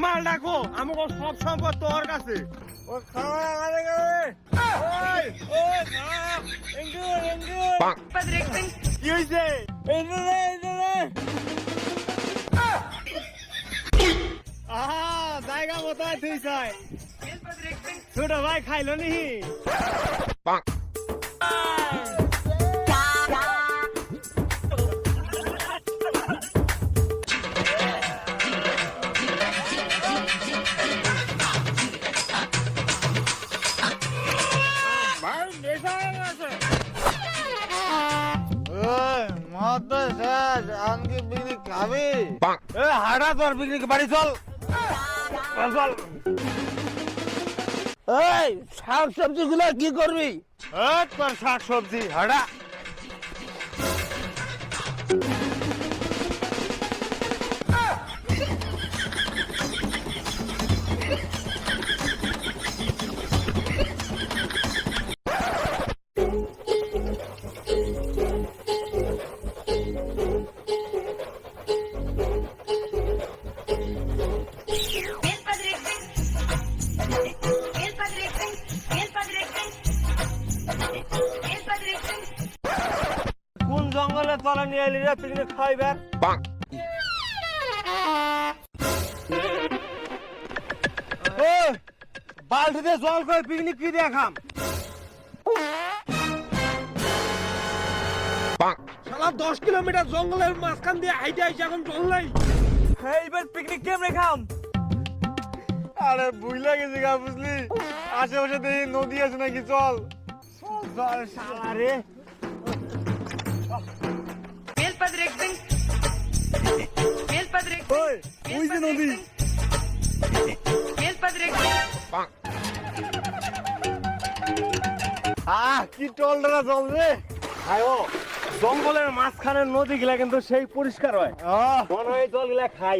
মাল ডাকো আমাকে সব সম্পদ তোর কাছে কি হয়েছে জায়গা কোথায় তুই চাই ছোট ভাই খাইলো নি হাড়া তোর পিকনিক বাড়ি চল চল শাক সবজি গুলা কি করবি তোর শাক সবজি হাড়া জঙ্গলে তলা নিয়ে এলি রে পিকনিক খাইবার বালতিতে জল করে পিকনিক কি দেখাম সালা 10 কিলোমিটার জঙ্গলের মাঝখান দিয়ে হাইটে আইছে এখন জল নাই এইবার পিকনিক কেমনে খাম আরে বুইলা গেছি গা বুঝলি আশেপাশে দেখি নদী আছে নাকি চল চল শালা রে ওই যে নদী কি টলডা জল রে জঙ্গলের মাঝখানের নদী গুলা কিন্তু সেই পরিষ্কার হয় মনে হয় জল গুলা খাই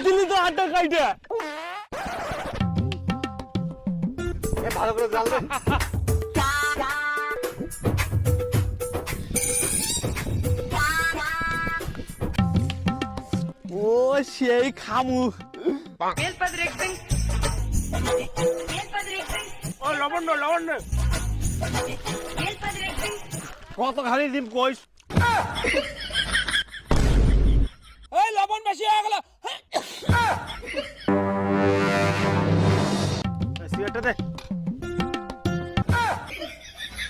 দিল্লি তো আড্ডা খাইটা ভালো করে জানলে ও সেই খামু ও লবণ কত খালি দিন কইস ওই লবণ বেশি হয়ে গেল সিগারেটটা দে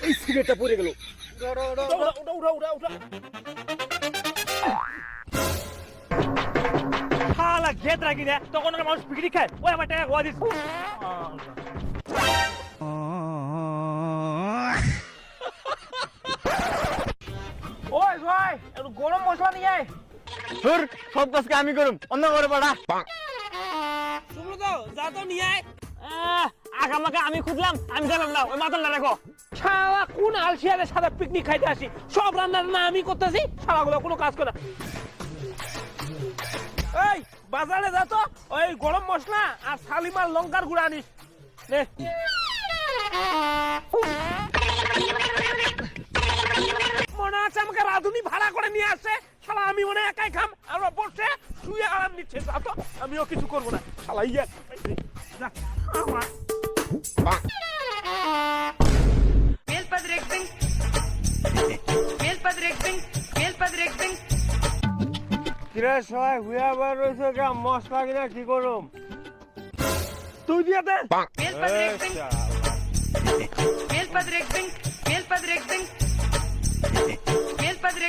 এই সিগারেটটা পড়ে গেল উঠা শালা গেট রাখি না তখন মানুষ পিকনিক খায় ওই আমার টাকা গোয়া দিস ওই ভাই একটু গরম মশলা নিয়ে আয় সব কাজকে আমি করুম অন্য করে পাঠা শুনলো তো যা তো নিয়ে আয় আগামাকে আমি খুঁজলাম আমি জানলাম না ওই মাতালটা রাখো শালা কোন আলসিয়াদের সাথে পিকনিক খাইতে আসি সব রান্না আমি করতেছি শালাগুলো কোনো কাজ করে না এই বাজারে যা তো ওই গরম মশলা আর শালিমার লঙ্কার গুঁড়া আনিস নে মনে আছে আমাকে রাধুনি ভাড়া করে নিয়ে আসছে শালা আমি মনে একাই খাম আর বসে শুয়ে আরাম নিচ্ছে যা তো আমিও কিছু করবো না শালা ইয়ে কিরে সবাই হুয়া বার রয়েছে মশলা কিনা কি করুম তুই দিয়ে দে Padre,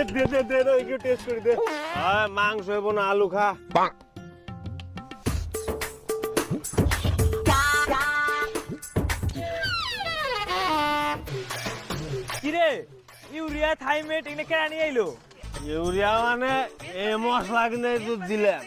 দে দে দে দে একটু টেস্ট করে দে মাংস হইব না আলু খা কিরে ইউরিয়া থাইমেট এনে কেন নিয়ে আইলো ইউরিয়া মানে এই মশলা কিন্তু দিলাম